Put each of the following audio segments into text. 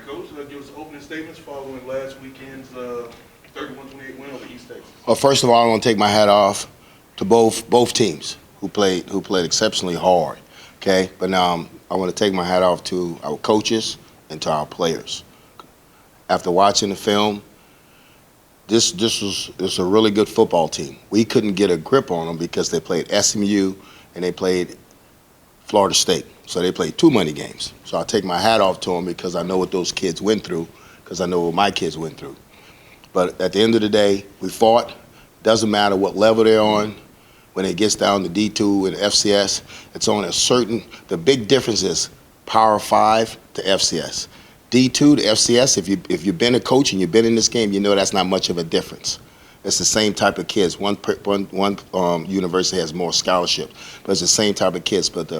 Coach. Give us opening statements following last weekend's 31-28 win over East Texas. Well, first of all, I want to take my hat off to both teams who played exceptionally hard. Okay, but now I want to take my hat off to our coaches and to our players. After watching the film, this was a really good football team. We couldn't get a grip on them because they played SMU and they played Florida State. So they played too many games. So I take my hat off to them because I know what those kids went through, because I know what my kids went through. But at the end of the day, we fought. Doesn't matter what level they're on. When it gets down to D2 and FCS, it's on a certain, the big difference is Power 5 to FCS. D2 to FCS, if you've been a coach and you've been in this game, you know that's not much of a difference. It's the same type of kids. One university has more scholarships, but it's the same type of kids. But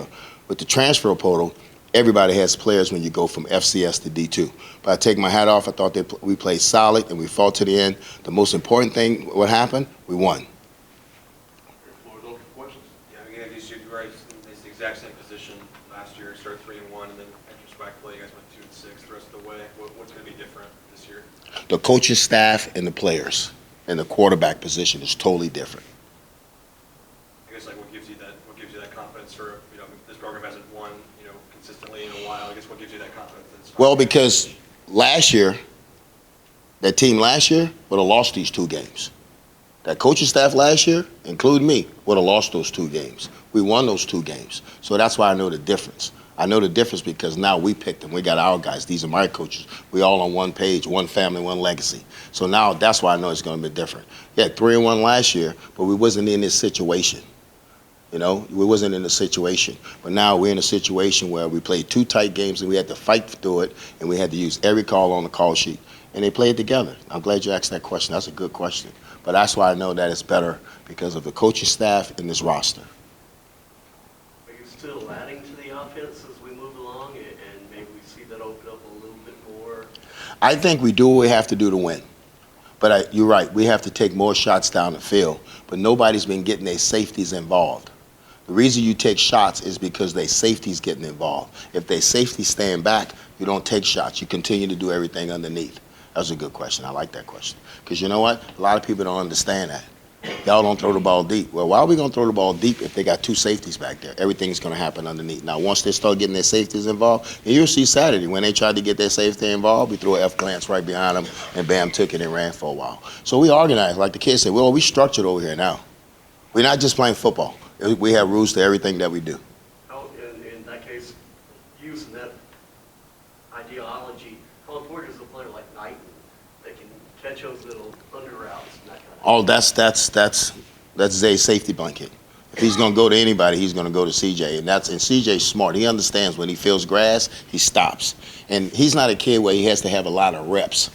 with the transfer portal, everybody has players when you go from FCS to D2. But I take my hat off. I thought we played solid and we fought to the end. The most important thing, what happened? We won. It's the exact same position last year. Started 3-1, and then retrospectively, you guys went 2-6 the rest of the way. What's going to be different this year? The coaching staff and the players and the quarterback position is totally different. I guess what gives you that confidence for this program hasn't won consistently in a while. I guess what gives you that confidence? Well, because that team last year would have lost these 2 games. That coaching staff last year, including me, would have lost those 2 games. We won those 2 games. So that's why I know the difference. I know the difference because now we picked them. We got our guys. These are my coaches. We all on one page, one family, one legacy. So now that's why I know it's going to be different. Yeah, 3-1 last year, but we wasn't in this situation. We wasn't in a situation. But now we're in a situation where we played 2 tight games and we had to fight through it, and we had to use every call on the call sheet. And they played together. I'm glad you asked that question. That's a good question. But that's why I know that it's better because of the coaching staff and this roster. Are you still adding to the offense as we move along, and maybe we see that open up a little bit more? I think we do what we have to do to win. But you're right. We have to take more shots down the field. But nobody's been getting their safeties involved. The reason you take shots is because their safety's getting involved. If their safety's staying back, you don't take shots. You continue to do everything underneath. That's a good question. I like that question. Because you know what? A lot of people don't understand that. Y'all don't throw the ball deep. Well, why are we going to throw the ball deep if they got 2 safeties back there? Everything's going to happen underneath. Now, once they start getting their safeties involved, and you'll see Saturday when they tried to get their safety involved, we threw an F glance right behind them, and bam, took it and ran for a while. So we organized. Like the kids said, well, we structured over here now. We're not just playing football. We have rules to everything that we do. Oh, in that case, using that ideology, how important is a player like Knight that can catch those little under routes and that kind of Oh, that's Zay's safety blanket. If he's going to go to anybody, he's going to go to CJ. And CJ's smart. He understands when he feels grass, he stops. And he's not a kid where he has to have a lot of reps.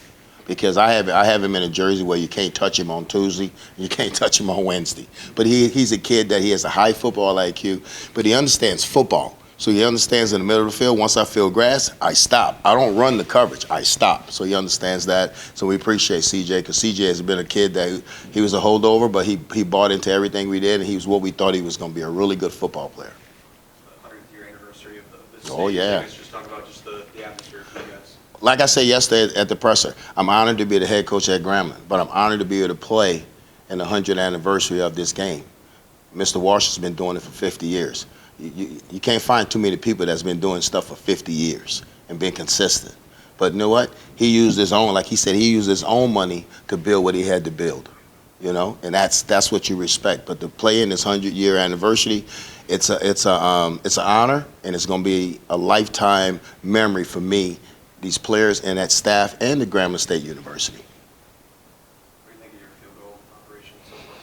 Because I have him in a jersey where you can't touch him on Tuesday, you can't touch him on Wednesday. But he's a kid that he has a high football IQ, but he understands football. So he understands in the middle of the field, once I feel grass, I stop. I don't run the coverage, I stop. So he understands that. So we appreciate CJ, because CJ has been a kid that he was a holdover, but he bought into everything we did, and he was what we thought he was going to be, a really good football player. 100th year anniversary of this. Oh, yeah. Just talk about just the atmosphere for you guys. Like I said yesterday at the presser, I'm honored to be the head coach at Grambling, but I'm honored to be able to play in the 100th anniversary of this game. Mr. Walsh has been doing it for 50 years. You can't find too many people that's been doing stuff for 50 years and been consistent. But you know what? He used his own, like he said, he used his own money to build what he had to build, and that's what you respect. But to play in this 100-year anniversary, it's an honor, and it's going to be a lifetime memory for me, these players and that staff and the Grambling State University. What do you think of your field goal operation so far?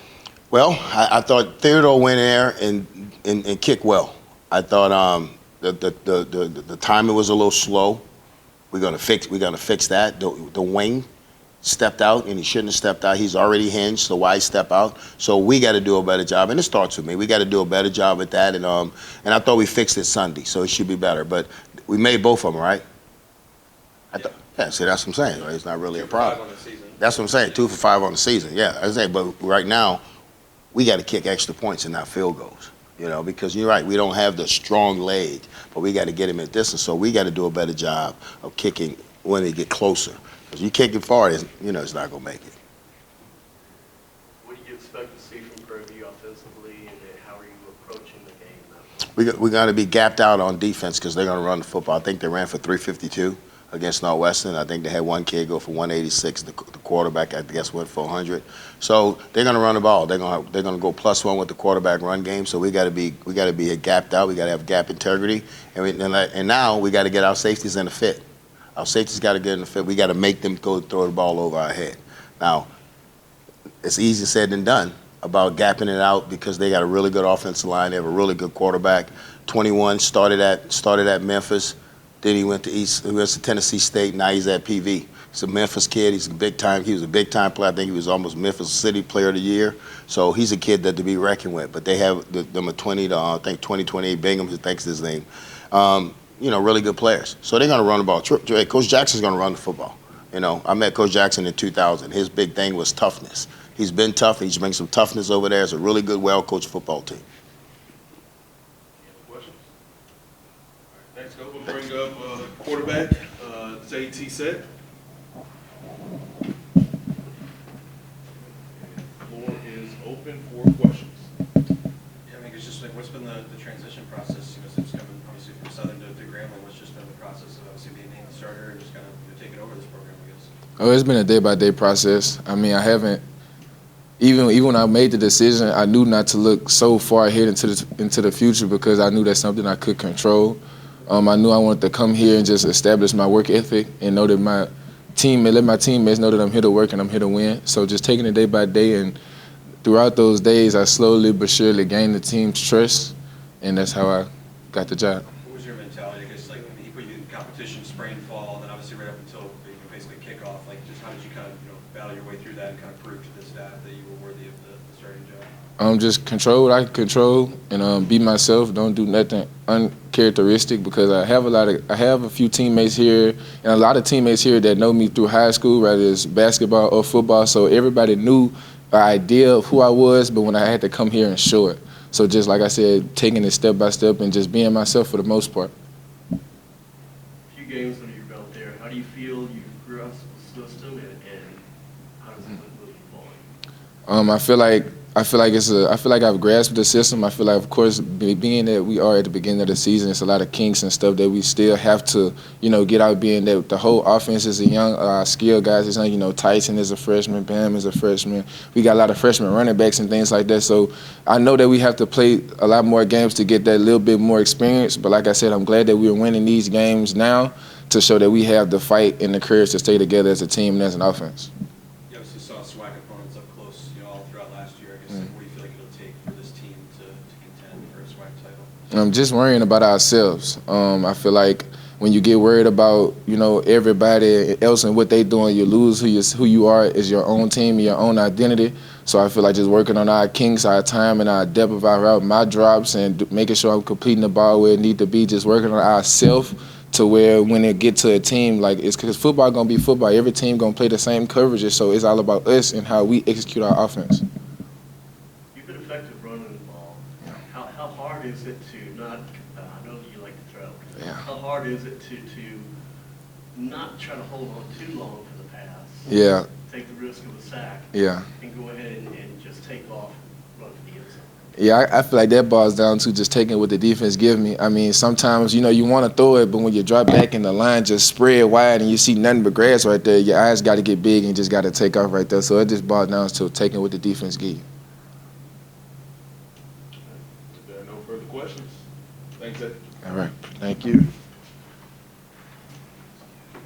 Well, I thought Theodore went there and kicked well. I thought the timing was a little slow. We're gonna fix that. The wing stepped out, and he shouldn't have stepped out. He's already hinged, so why step out? So we got to do a better job, and it starts with me. We got to do a better job at that, and I thought we fixed it Sunday, so it should be better. But we made both of them, right? Yeah, see, that's what I'm saying. Right? It's not really a problem. 2 for 5 on the season. That's what I'm saying. 2 for 5 on the season. Yeah, I say, but right now, we got to kick extra points and not field goals. Because you're right, we don't have the strong leg, but we got to get him at distance. So we got to do a better job of kicking when they get closer. Because you kick it far, it's not going to make it. What do you expect to see from Prairie offensively, and then how are you approaching the game now? We got to be gapped out on defense because they're going to run the football. I think they ran for 352 against Northwestern. I think they had one kid go for 186. The quarterback, I guess, went for 100. So they're going to run the ball. They're going to go +1 with the quarterback run game. So we got to be gapped out. We got to have gap integrity, and now we got to get our safeties in the fit. Our safeties got to get in the fit. We got to make them go throw the ball over our head. Now, it's easier said than done about gapping it out because they got a really good offensive line. They have a really good quarterback. 21 started at Memphis. Then he went to Tennessee State. Now he's at PV. He's a Memphis kid. He's he was a big time player. I think he was almost Memphis City Player of the Year. So he's a kid that to be reckoned with. But they have them 2028 Bingham, who thinks his name. Really good players. So they're going to run the ball. Coach Jackson's going to run the football. I met Coach Jackson in 2000. His big thing was toughness. He's been tough. He's bringing some toughness over there. It's a really good, well-coached football team. Any other questions? All right, next up, we'll bring up quarterback, JT Set. Floor is open for questions. Yeah, I mean, it's just like, what's been the transition process, since coming obviously from Southern to Grambling? What's just been the process of obviously being named the starter and just kind of taking over this program, I guess? Oh, it's been a day-by-day process. I mean, I haven't, even when I made the decision, I knew not to look so far ahead into the future because I knew that's something I could control. I knew I wanted to come here and just establish my work ethic and know that let my teammates know that I'm here to work and I'm here to win. So just taking it day by day, and throughout those days, I slowly but surely gained the team's trust, and that's how I got the job. What was your mentality? I guess, like, he put you in competition spring, fall, and then obviously right up until basically kickoff. Like, just how did you kind of battle your way through that and kind of prove to the staff that you were worthy of the starting job? Just control what I can control and be myself. Don't do nothing uncharacteristic because I have a few teammates here and a lot of teammates here that know me through high school, whether it's basketball or football. So everybody knew an idea of who I was, but when I had to come here and show it. So just like I said, taking it step by step and just being myself for the most part. A few games under your belt there. How do you feel you grasped the system, and how does it move forward? I feel like I've grasped the system. I feel like, of course, being that we are at the beginning of the season, it's a lot of kinks and stuff that we still have to, get out. Being that the whole offense is a young, skilled guys. It's not, Tyson is a freshman, Bam is a freshman. We got a lot of freshman running backs and things like that. So I know that we have to play a lot more games to get that little bit more experience. But like I said, I'm glad that we're winning these games now to show that we have the fight and the courage to stay together as a team and as an offense. You obviously saw SWAC opponents up close, all throughout last year. I guess, what do you feel like it'll take for this team to contend for a SWAC title? I'm just worrying about ourselves. I feel like when you get worried about, everybody else and what they doing, you lose who you are as your own team, your own identity. So I feel like just working on our kinks, our time, and our depth of our route, my drops, and making sure I'm completing the ball where it need to be, just working on ourselves to where when it get to a team, like, it's because football going to be football. Every team going to play the same coverages, so it's all about us and how we execute our offense. You've been effective running the ball. How hard is it to not, I know that you like to throw. Yeah. How hard is it to not try to hold on too long for the pass? Yeah. Take the risk of a sack. Yeah. And go ahead and just take off, run for the end zone. Yeah, I feel like that boils down to just taking what the defense give me. I mean, sometimes, you want to throw it, but when you drop back and the line just spread wide and you see nothing but grass right there, your eyes got to get big and just got to take off right there. So it just boils down to taking what the defense give you. If there are no further questions, thanks, Ed. All right. Thank you.